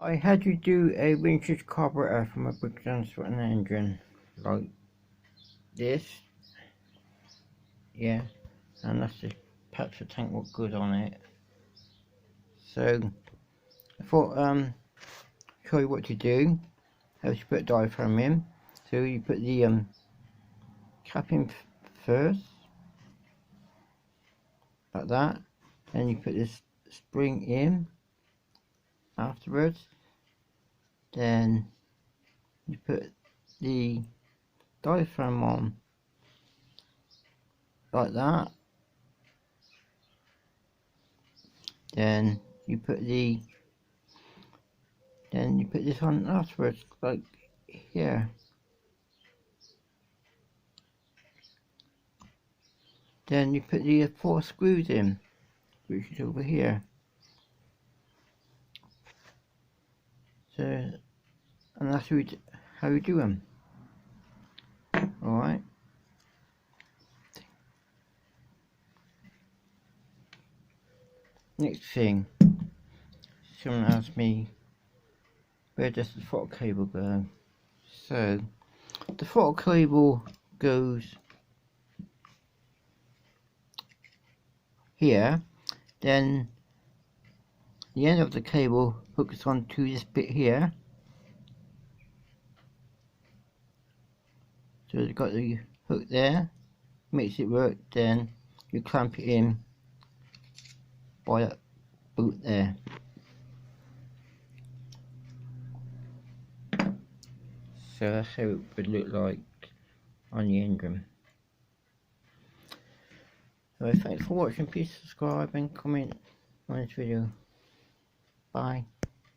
I had to do a vintage carburetor from a Briggs and Stratton engine, like this, yeah, and that's the petrol tank looked good on it. So I thought show you what to do, how to put diaphragm in. So you put the cap in first, like that, and you put this spring in afterwards. Then you put the diaphragm on like that. Then you put this on afterwards, like here. Then you put the 4 screws in, which is over here. So, and that's how you do them. Alright. Next thing, someone asked me, where does the throttle cable go? So, the throttle cable goes here, then the end of the cable hooks onto this bit here. So it's got the hook there, makes it work, then you clamp it in by that boot there. So that's how it would look like on the engine. So thanks for watching, please subscribe and comment on this video. Bye.